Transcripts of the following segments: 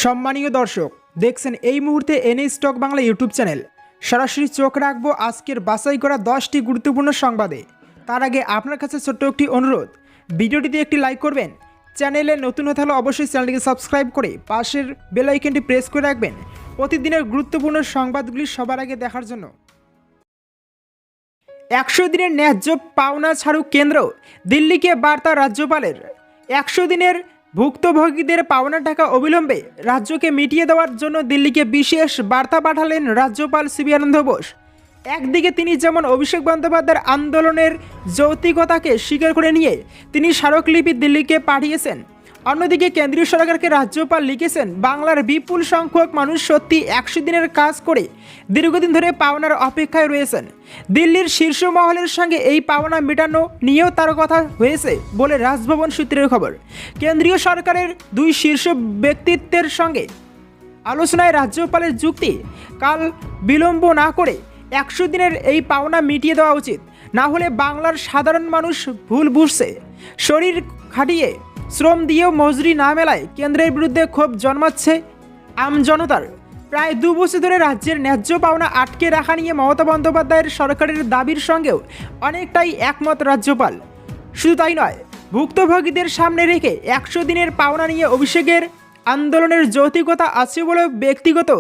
সম্মানীয় দর্শক, দেখছেন এই মুহূর্তে N A stock Bangla YouTube channel. সরাসরি চোখ রাখবো আজকের বাছাই করা 10টি গুরুত্বপূর্ণ সংবাদে। তার আগে আপনার কাছে ছোট্ট একটি অনুরোধ, ভিডিওটিতে একটি লাইক করবেন, চ্যানেলে নতুন হতে হলে অবশ্যই চ্যানেলটিকে সাবস্ক্রাইব করে পাশের বেল আইকনটি প্রেস করে রাখবেন প্রতিদিনের গুরুত্বপূর্ণ সংবাদগুলি সবার আগে দেখার জন্য। 100 দিনের ন্যায্য পাওনা ছাড়ুক কেন্দ্র, দিল্লিকে বার্তা রাজ্যপালের। 100 দিনের ভুক্তভোগীদের পাওনা টাকা অবিলম্বে রাজ্যকে মিটিয়ে দেওয়ার জন্য দিল্লিকে বিশেষ বার্তা পাঠালেন রাজ্যপাল সিবি আনন্দ বোস। একদিকে তিনি যেমন অভিষেক বন্দ্যোপাধ্যায়ের আন্দোলনের যৌক্তিকতাকে স্বীকার করে নিয়ে তিনি স্মারকলিপি দিল্লিকে পাঠিয়েছেন, অন্যদিকে কেন্দ্রীয় সরকারকে রাজ্যপাল লিখেছেন বাংলার বিপুল সংখ্যক মানুষ সত্যি 100 দিনের কাজ করে দীর্ঘদিন ধরে পাওনার অপেক্ষায় রয়েছেন। দিল্লির শীর্ষ মহলের সঙ্গে এই পাওনা মেটানো নিয়েও তার কথা হয়েছে বলে রাজভবন সূত্রের খবর। কেন্দ্রীয় সরকারের দুই শীর্ষ ব্যক্তিত্বের সঙ্গে আলোচনায় রাজ্যপালের যুক্তি, কাল বিলম্ব না করে 100 দিনের এই পাওনা মিটিয়ে দেওয়া উচিত, না হলে বাংলার সাধারণ মানুষ ভুল বুঝছে। শরীর খাটিয়ে শ্রম দিয়েও মজুরি না মেলায় কেন্দ্রের বিরুদ্ধে ক্ষোভ জন্মাচ্ছে আমজনতার। প্রায় 2 বছর ধরে রাজ্যের ন্যায্য পাওনা আটকে রাখা নিয়ে মমতা বন্দ্যোপাধ্যায়ের সরকারের দাবির সঙ্গেও অনেকটাই একমত রাজ্যপাল। শুধু তাই নয়, ভুক্তভোগীদের সামনে রেখে 100 দিনের পাওনা নিয়ে অভিষেকের আন্দোলনের যৌক্তিকতা আছে বলে ব্যক্তিগত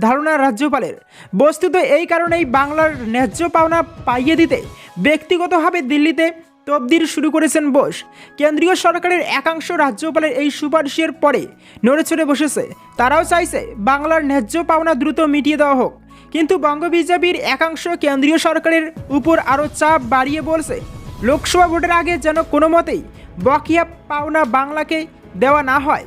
ধারণা রাজ্যপালের। বস্তুত এই কারণেই বাংলার ন্যায্য পাওনা পাইয়ে দিতে ব্যক্তিগতভাবে দিল্লিতে তবদির শুরু করেছেন বোস। কেন্দ্রীয় সরকারের একাংশ রাজ্যপালের এই সুপারিশের পরে নড়েচড়ে বসেছে। তারাও চাইছে বাংলার ন্যায্য পাওনা দ্রুত মিটিয়ে দেওয়া হোক, কিন্তু বঙ্গ বিজেপির একাংশ কেন্দ্রীয় সরকারের উপর আরও চাপ বাড়িয়ে বলছে লোকসভা ভোটের আগে যেন কোনো মতেই বকেয়া পাওনা বাংলাকে দেওয়া না হয়।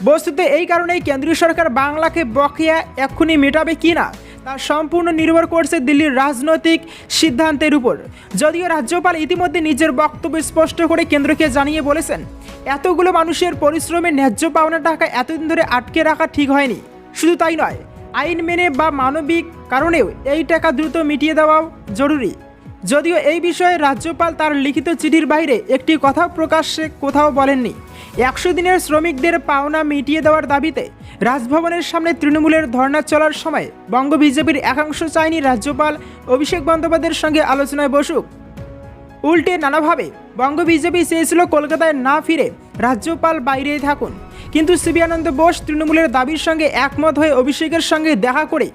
বস্তুত এই কারণেই কেন্দ্রীয় সরকার বাংলাকে বকেয়া এক্ষুনি মেটাবে কি না তা সম্পূর্ণ নির্ভর করছে দিল্লির রাজনৈতিক সিদ্ধান্তের উপর। যদিও রাজ্যপাল ইতিমধ্যে নিজের বক্তব্য স্পষ্ট করে কেন্দ্রকে জানিয়ে বলেছেন এতগুলো মানুষের পরিশ্রমের ন্যায্য পাওনা টাকা এতদিন ধরে আটকে রাখা ঠিক হয়নি। শুধু তাই নয়, আইন মেনে বা মানবিক কারণেও এই টাকা দ্রুত মিটিয়ে দেওয়াও জরুরি। যদিও এই বিষয়ে রাজ্যপাল তার লিখিত চিঠির বাইরে একটি কথা প্রকাশ্যে কোথাও বলেননি। 100 দিনের শ্রমিকদের পাওনা মিটিয়ে দেওয়ার দাবিতে রাজভবনের সামনে তৃণমূলের ধর্না চলার সময় বঙ্গ বিজেপির একাংশ চায়নি রাজ্যপাল অভিষেক বন্দ্যোপাধ্যায়ের সঙ্গে আলোচনায় বসুক। উল্টে নানাভাবে বঙ্গ বিজেপি চেয়েছিল কলকাতায় না ফিরে রাজ্যপাল বাইরেই থাকুন, কিন্তু সিবি আনন্দ বোস তৃণমূলের দাবির সঙ্গে একমত হয়ে অভিষেকের সঙ্গে দেখা করে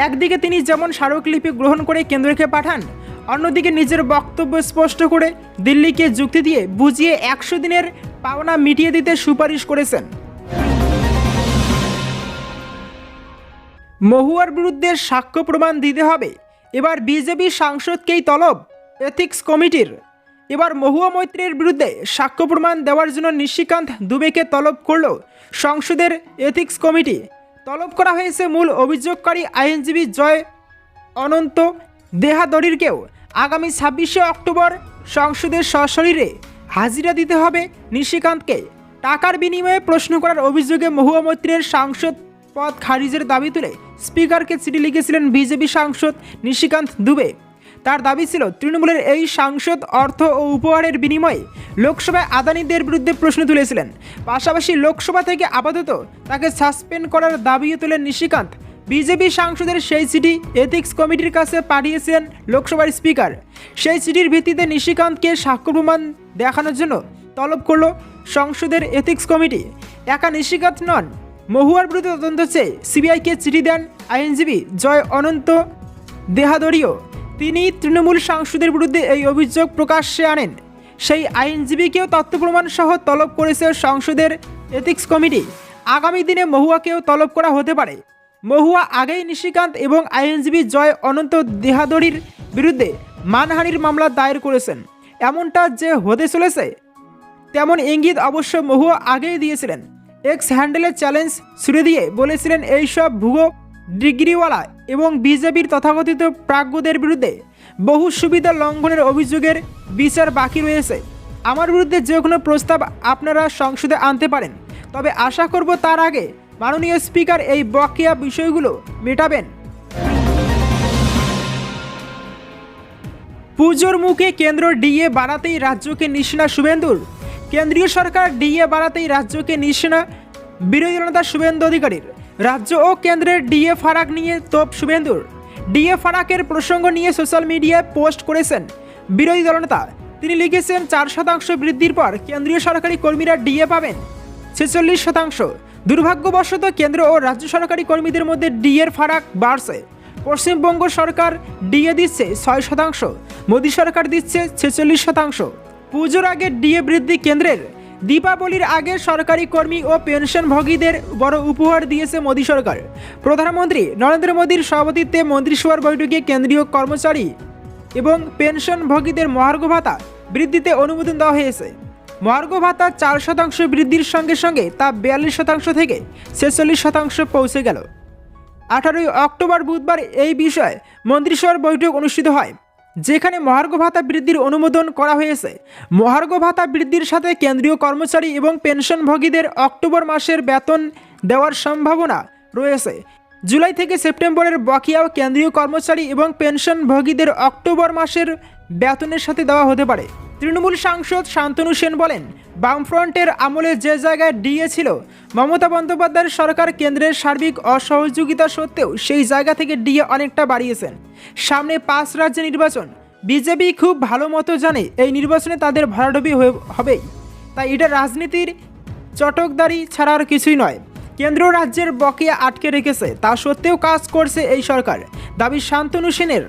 একদিকে তিনি যেমন স্মারকলিপি গ্রহণ করে কেন্দ্রকে পাঠান, অন্যদিকে নিজের বক্তব্য স্পষ্ট করে দিল্লিকে যুক্তি দিয়ে বুঝিয়ে 100 দিনের পাওনা মিটিয়ে দিতে সুপারিশ করেছেন। মহুয়ার বিরুদ্ধে সাক্ষ্য প্রমাণ দিতে হবে, এবার বিজেপি সাংসদকেই তলব এথিক্স কমিটির। এবার মহুয়া মৈত্রের বিরুদ্ধে সাক্ষ্য প্রমাণ দেওয়ার জন্য নিশিকান্ত দুবেকে তলব করল সংসদের এথিক্স কমিটি। তলব করা হয়েছে মূল অভিযোগকারী আইনজীবী জয় অনন্ত দেহাদরিরকেও। আগামী 26শে অক্টোবর সংসদের সশরীরে হাজিরা দিতে হবে নিশিকান্তকে। টাকার বিনিময়ে প্রশ্ন করার অভিযোগে মহুয়া মৈত্রের সাংসদ পদ খারিজের দাবি তুলে স্পিকারকে চিঠি লিখেছিলেন বিজেপি সাংসদ নিশিকান্ত দুবে। তার দাবি ছিল তৃণমূলের এই সাংসদ অর্থ ও উপহারের বিনিময়ে লোকসভায় আদানিদের বিরুদ্ধে প্রশ্ন তুলেছিলেন। পাশাপাশি লোকসভা থেকে আপাতত তাকে সাসপেন্ড করার দাবিও তোলেন নিশিকান্ত। বিজেপি সাংসদের সেই চিঠি এথিক্স কমিটির কাছে পাঠিয়েছিলেন লোকসভার স্পিকার। সেই চিঠির ভিত্তিতে নিশিকান্তকে সাক্ষ্য প্রমাণ দেখানোর জন্য তলব করল সংসদের এথিক্স কমিটি। একা নিশিকান্ত নন, মহুয়ার বিরুদ্ধে তদন্ত চেয়ে সিবিআইকে চিঠি দেন আইনজীবী জয় অনন্ত দেহাদরিও। তিনি তৃণমূল সাংসদের বিরুদ্ধে এই অভিযোগ প্রকাশ্যে আনেন। সেই আইনজীবীকেও তথ্য প্রমাণ সহ তলব করেছে সংসদের এথিক্স কমিটি। আগামী দিনে মহুয়াকেও তলব করা হতে পারে। মহুয়া আগেই নিশিকান্ত এবং আইনজীবী জয় অনন্ত দেহাদরির বিরুদ্ধে মানহানির মামলা দায়ের করেছেন। এমনটা যে হতে চলেছে তেমন ইঙ্গিত অবশ্য মহুয়া আগেই দিয়েছিলেন। এক্স হ্যান্ডেলে চ্যালেঞ্জ ছুড়ে দিয়ে বলেছিলেন এইসব ভুয়ো ডিগ্রিওয়ালা এবং বিজেপির তথাকথিত প্রাজ্ঞদের বিরুদ্ধে বহু সুবিধা লঙ্ঘনের অভিযোগের বিচার বাকি রয়েছে। আমার বিরুদ্ধে যে কোনো প্রস্তাব আপনারা সংসদে আনতে পারেন, তবে আশা করব তার আগে মাননীয় স্পিকার এই বকেয়া বিষয়গুলো মেটাবেন। পুজোর মুখে কেন্দ্র ডিএ বাড়াতেই রাজ্যকে নিশানা শুভেন্দুর। কেন্দ্রীয় সরকার ডিএ বাড়াতেই রাজ্যকে নিশানা বিরোধী নেতা শুভেন্দু অধিকারীর রাজ্য ও কেন্দ্রের ডিএ ফারাক নিয়ে তোপ শুভেন্দুর। ডিএ ফারাকের প্রসঙ্গ নিয়ে সোশ্যাল মিডিয়ায় পোস্ট করেছেন বিরোধী দলনেতা। তিনি লিখেছেন 4% বৃদ্ধির পর কেন্দ্রীয় সরকারি কর্মীরা ডিএ পাবেন 46%। দুর্ভাগ্যবশত কেন্দ্র ও রাজ্য সরকারি কর্মীদের মধ্যে ডিএর ফারাক বাড়ছে। পশ্চিমবঙ্গ সরকার ডিএ দিচ্ছে 6%, মোদী সরকার দিচ্ছে 46%। পুজোর আগে ডিএ বৃদ্ধি কেন্দ্রের। দীপাবলির আগে সরকারি কর্মী ও পেনশনভোগীদের বড় উপহার দিয়েছে মোদী সরকার। প্রধানমন্ত্রী নরেন্দ্র মোদীর সভাপতিত্বে মন্ত্রিসভার বৈঠকে কেন্দ্রীয় কর্মচারী এবং পেনশনভোগীদের মহার্ঘ ভাতা বৃদ্ধিতে অনুমোদন দেওয়া হয়েছে। মহার্ঘ ভাতা 4% বৃদ্ধির সঙ্গে সঙ্গে তা 42% থেকে 46% পৌঁছে গেল। 18 অক্টোবর বুধবার এই বিষয়ে মন্ত্রিসভার বৈঠক অনুষ্ঠিত হয়, যেখানে মহার্ঘ ভাতা বৃদ্ধির অনুমোদন করা হয়েছে। মহার্ঘ ভাতা বৃদ্ধির সাথে কেন্দ্রীয় কর্মচারী এবং পেনশনভোগীদের অক্টোবর মাসের বেতন দেওয়ার সম্ভাবনা রয়েছে। জুলাই থেকে সেপ্টেম্বরের বকেয়া কেন্দ্রীয় কর্মচারী এবং পেনশনভোগীদের অক্টোবর মাসের বেতনের সাথে দেওয়া হতে পারে। তৃণমূল সাংসদ শান্তনু সেন বলেন, বামফ্রন্টের আমলে যে জায়গায় ডিএ ছিল, মমতা বন্দ্যোপাধ্যায়ের সরকার কেন্দ্রের সার্বিক অসহযোগিতা সত্ত্বেও সেই জায়গা থেকে ডিএ অনেকটা বাড়িয়েছেন। সামনে 5 রাজ্যে নির্বাচন। বিজেপি খুব ভালো মতো জানে এই নির্বাচনে তাদের ভরাডুবি হবেই, তাই এটা রাজনীতির চটকদারি ছাড়া আর কিছুই নয়। কেন্দ্র রাজ্যের বকেয়া আটকে রেখেছে, তা সত্ত্বেও কাজ করছে এই সরকার, দাবি শান্তনু সেনের।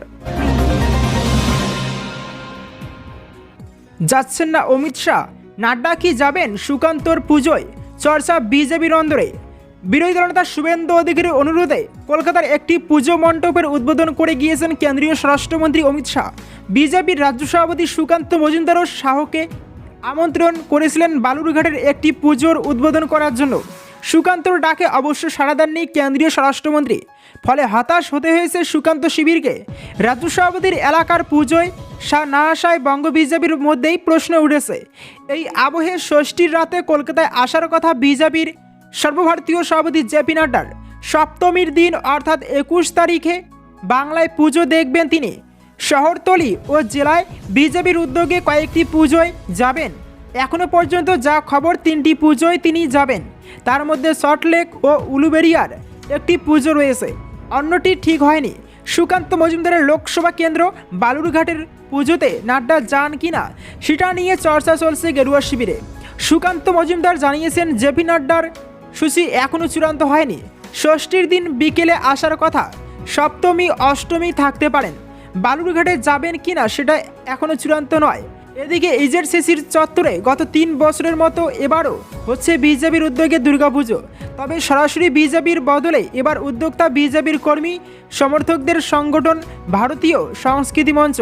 যাচ্ছেন না অমিত শাহ, নাড্ডা কি যাবেন সুকান্তর পুজোয়? চর্চা বিজেপির অন্দরে। বিরোধী দলনেতা শুভেন্দু অধিকারীর অনুরোধে কলকাতার একটি পুজো মণ্ডপের উদ্বোধন করে গিয়েছেন কেন্দ্রীয় স্বরাষ্ট্রমন্ত্রী অমিত শাহ। বিজেপির রাজ্য সভাপতি সুকান্ত মজুমদারও শাহকে আমন্ত্রণ করেছিলেন বালুরঘাটের একটি পুজোর উদ্বোধন করার জন্য। সুকান্তর ডাকে অবশ্য সাড়া দেননি কেন্দ্রীয় স্বরাষ্ট্রমন্ত্রী, ফলে হতাশ হতে হয়েছে সুকান্ত শিবিরকে। রাজ্য সভাপতির এলাকার পুজোয় না আসায় বঙ্গ বিজেপির মধ্যেই প্রশ্ন উঠেছে। এই আবহে ষষ্ঠীর রাতে কলকাতায় আসার কথা বিজেপির সর্বভারতীয় সভাপতি জেপি নাড্ডার। সপ্তমীর দিন অর্থাৎ 21 তারিখে বাংলায় পুজো দেখবেন তিনি। শহরতলি ও জেলায় বিজেপির উদ্যোগে কয়েকটি পুজোয় যাবেন। এখনও পর্যন্ত যা খবর 3টি পুজোয় তিনি যাবেন, তার মধ্যে সল্টলেক ও উলুবেড়িয়ার একটি পুজো রয়েছে, অন্যটি ঠিক হয়নি। সুকান্ত মজুমদারের লোকসভা কেন্দ্র বালুরঘাটের পুজোতে নাড্ডা যান কিনা সেটা নিয়ে চর্চা চলছে গেরুয়া শিবিরে। সুকান্ত মজুমদার জানিয়েছেন, জেপি নাড্ডার সূচি এখনও চূড়ান্ত হয়নি। ষষ্ঠীর দিন বিকেলে আসার কথা, সপ্তমী অষ্টমী থাকতে পারেন। বালুরঘাটে যাবেন কিনা সেটা এখনও চূড়ান্ত নয়। এদিকে ইজেডসিসির চত্বরে গত 3 বছরের মতো এবারও হচ্ছে বিজেপির উদ্যোগে দুর্গাপুজো। তবে সরাসরি বিজেপির বদলে এবার উদ্যোক্তা বিজেপির কর্মী সমর্থকদের সংগঠন ভারতীয় সংস্কৃতি মঞ্চ।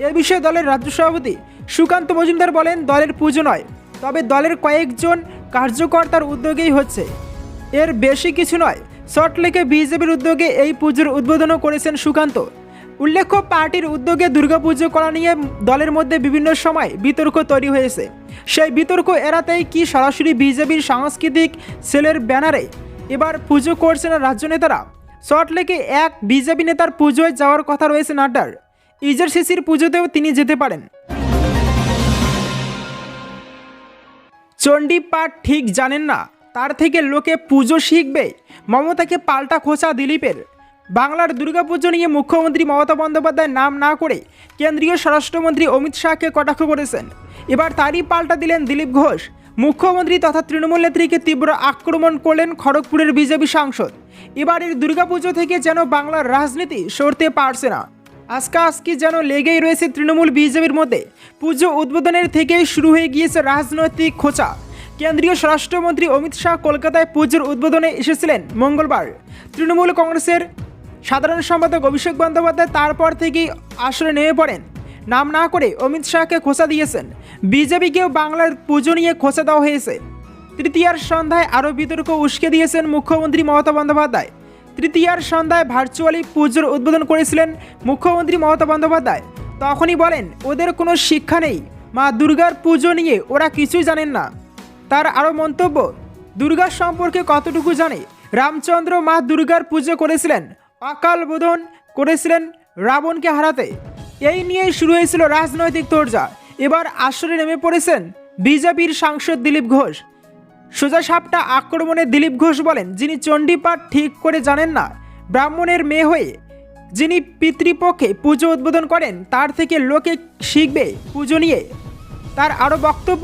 এ বিষয়ে দলের রাজ্য সভাপতি সুকান্ত মজুমদার বলেন, দলের পুজো নয়, তবে দলের কয়েকজন কার্যকর্তার উদ্যোগেই হচ্ছে, এর বেশি কিছু নয়। সল্টলেকে বিজেপির উদ্যোগে এই পুজোর উদ্বোধনও করেছেন সুকান্ত। উল্লেখ্য, পার্টির উদ্যোগে দুর্গাপুজো করা নিয়ে দলের মধ্যে বিভিন্ন সময় বিতর্ক তৈরি হয়েছে। সেই বিতর্ক এড়াতেই কি সরাসরি বিজেপির সাংস্কৃতিক সেলের ব্যানারে এবার পুজো করছেন রাজ্য নেতারা? সল্টলেকে এক বিজেপি নেতার পুজোয় যাওয়ার কথা রয়েছে নাড্ডার। ইজেডসিসির পুজোতেও তিনি যেতে পারেন। চণ্ডীপাঠ ঠিক জানেন না, তার থেকে লোকে পুজো শিখবে, মমতাকে পাল্টা খোঁচা দিলীপের। বাংলার দুর্গাপুজো নিয়ে মুখ্যমন্ত্রী মমতা বন্দ্যোপাধ্যায় নাম না করে কেন্দ্রীয় স্বরাষ্ট্রমন্ত্রী অমিত শাহকে কটাক্ষ করেছেন। এবার তারই পাল্টা দিলেন দিলীপ ঘোষ। মুখ্যমন্ত্রী তথা তৃণমূল নেত্রীকে তীব্র আক্রমণ করলেন খড়গপুরের বিজেপি সাংসদ। এবারের দুর্গাপুজো থেকে যেন বাংলার রাজনীতি সরতে পারছে না, আজকাআজকি যেন লেগেই রয়েছে তৃণমূল বিজেপির মধ্যে। পুজো উদ্বোধনের থেকেই শুরু হয়ে গিয়েছে রাজনৈতিক খোঁচা। কেন্দ্রীয় স্বরাষ্ট্রমন্ত্রী অমিত শাহ কলকাতায় পুজোর উদ্বোধনে এসেছিলেন মঙ্গলবার। তৃণমূল কংগ্রেসের সাধারণ সম্পাদক অভিষেক বন্দ্যোপাধ্যায় তারপর থেকেই আসরে নেমে পড়েন। নাম না করে অমিত শাহকে খোঁচা দিয়েছেন। বিজেপিকেও বাংলার পুজো নিয়ে খোঁচা দেওয়া হয়েছে। তৃতীয়ার সন্ধ্যায় আরও বিতর্ক উস্কে দিয়েছেন মুখ্যমন্ত্রী মমতা বন্দ্যোপাধ্যায়। তৃতীয়ার সন্ধ্যায় ভার্চুয়ালি পুজোর উদ্বোধন করেছিলেন মুখ্যমন্ত্রী মমতা বন্দ্যোপাধ্যায়। তখনই বলেন, ওদের কোনো শিক্ষা নেই, মা দুর্গার পুজো নিয়ে ওরা কিছুই জানেন না। তার আরও মন্তব্য, দুর্গার সম্পর্কে কতটুকু জানে? রামচন্দ্র মা দুর্গার পুজো করেছিলেন, অকাল বোধন করেছিলেন রাবণকে হারাতে। এই নিয়েই শুরু হয়েছিল রাজনৈতিক তোড়জোড়। এবার আসরে নেমে পড়েছেন বিজেপির সাংসদ দিলীপ ঘোষ। সোজা সাপটা আক্রমণে দিলীপ ঘোষ বলেন, যিনি চণ্ডীপাঠ ঠিক করে জানেন না, ব্রাহ্মণের মেয়ে হয়ে যিনি পিতৃপক্ষে পুজো উদ্বোধন করেন, তার থেকে লোকে শিখবে পুজো নিয়ে। তার আরও বক্তব্য,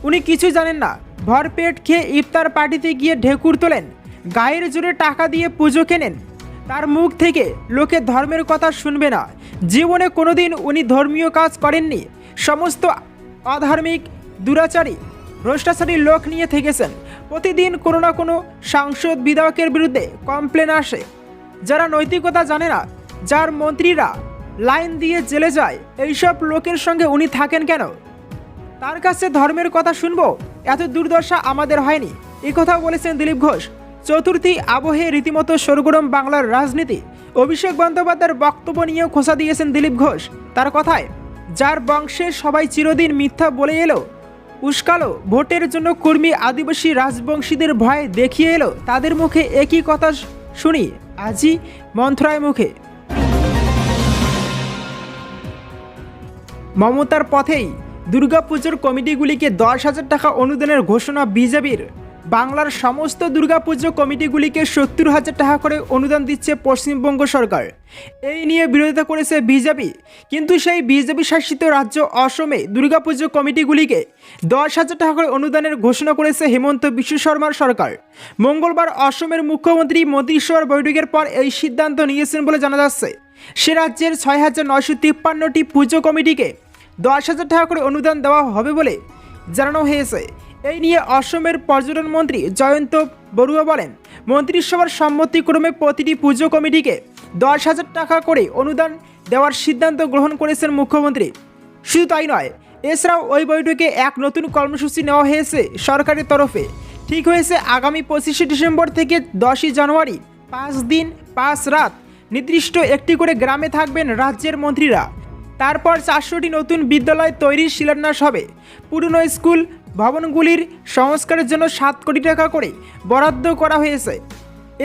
উনি কিছু জানেন না, ভরপেট খেয়ে ইফতার পার্টিতে গিয়ে ঢেকুর তোলেন, গায়ের জোরে টাকা দিয়ে পুজো কেনেন, তার মুখ থেকে লোকে ধর্মের কথা শুনবে না। জীবনে কোনোদিন উনি ধর্মীয় কাজ করেননি, সমস্ত অধার্মিক, দুরাচারী, ভ্রষ্টাচারী লোক নিয়ে থেকেছেন। প্রতিদিন কোনো না কোনো সাংসদ বিধায়কের বিরুদ্ধে কমপ্লেন আসে। যারা নৈতিকতা জানে না, যার মন্ত্রীরা লাইন দিয়ে জেলে যায়, এইসব লোকের সঙ্গে উনি থাকেন কেন? তার কাছে ধর্মের কথা শুনবো, এত দুর্দশা আমাদের হয়নি। এই কথা বলেছেন দিলীপ ঘোষ। চতুর্থী আবহে রীতিমতো সরগরম বাংলার রাজনীতি। অভিষেক বন্দ্যোপাধ্যায়ের বক্তব্য নিয়েও খোঁচা দিয়েছেন দিলীপ ঘোষ। তার কথায়, যার বংশে সবাই চিরদিন মিথ্যা বলে এলো, উস্কালো, ভোটের জন্য কর্মী আদিবাসী রাজবংশীদের ভয় দেখিয়ে এলো, তাদের মুখে একই কথা শুনি আজই মন্থরায় মুখে। মমতার পথেই দুর্গাপুজোর কমিটিগুলিকে 10,000 টাকা অনুদানের ঘোষণা বিজেপির। বাংলার সমস্ত দুর্গাপুজো কমিটিগুলিকে 70,000 টাকা করে অনুদান দিচ্ছে পশ্চিমবঙ্গ সরকার। এই নিয়ে বিরোধিতা করেছে বিজেপি, কিন্তু সেই বিজেপি শাসিত রাজ্য অসমে দুর্গাপুজো কমিটিগুলিকে 10,000 টাকা করে অনুদানের ঘোষণা করেছে হেমন্ত বিশ্ব শর্মার সরকার। মঙ্গলবার অসমের মুখ্যমন্ত্রী মন্ত্রিসভার বৈঠকের পর এই সিদ্ধান্ত নিয়েছেন বলে জানা যাচ্ছে। সে রাজ্যের 6,953টি পুজো কমিটিকে 10,000 টাকা করে অনুদান দেওয়া হবে বলে জানানো হয়েছে। এই নিয়ে অসমের পর্যটন মন্ত্রী জয়ন্ত বড়ুয়া বলেন, মন্ত্রিসভার সম্মতিক্রমে প্রতিটি পুজো কমিটিকে 10,000 টাকা করে অনুদান দেওয়ার সিদ্ধান্ত গ্রহণ করেছেন মুখ্যমন্ত্রী। শুধু তাই নয়, এছাড়াও ওই বৈঠকে এক নতুন কর্মসূচি নেওয়া হয়েছে সরকারের তরফে। ঠিক হয়েছে আগামী 25শে ডিসেম্বর থেকে 10ই জানুয়ারি 5 দিন 5 রাত নির্দিষ্ট একটি করে গ্রামে থাকবেন রাজ্যের মন্ত্রীরা। তারপর 400টি নতুন বিদ্যালয় তৈরির শিলান্যাস হবে। পুরনো স্কুল ভবনগুলির সংস্কারের জন্য 7 কোটি টাকা করে বরাদ্দ করা হয়েছে।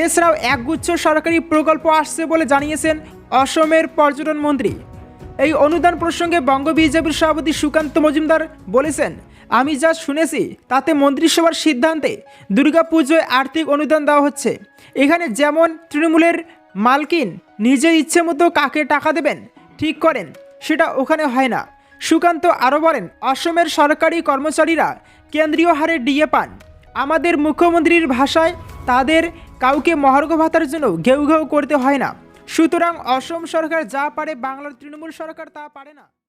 এছাড়াও একগুচ্ছ সরকারি প্রকল্প আসছে বলে জানিয়েছেন অসমের পর্যটন মন্ত্রী। এই অনুদান প্রসঙ্গে বঙ্গ বিজেপির সভাপতি সুকান্ত মজুমদার বলেছেন, আমি যা শুনেছি তাতে মন্ত্রিসভার সিদ্ধান্তে দুর্গাপুজোয় আর্থিক অনুদান দেওয়া হচ্ছে। এখানে যেমন তৃণমূলের মালকিন নিজে ইচ্ছে মতো কাকে টাকা দেবেন ঠিক করেন, সেটা ওখানে হয় না। সুকান্ত আরও বলেন, অসমের সরকারি কর্মচারীরা কেন্দ্রীয় হারে ডিএ পান। আমাদের মুখ্যমন্ত্রীর ভাষায় তাদের কাউকে মহার্ঘ ভাতার জন্য ঘেউ ঘেউ করতে হয় না। সুতরাং অসম সরকার যা পারে বাংলার তৃণমূল সরকার তা পারে না।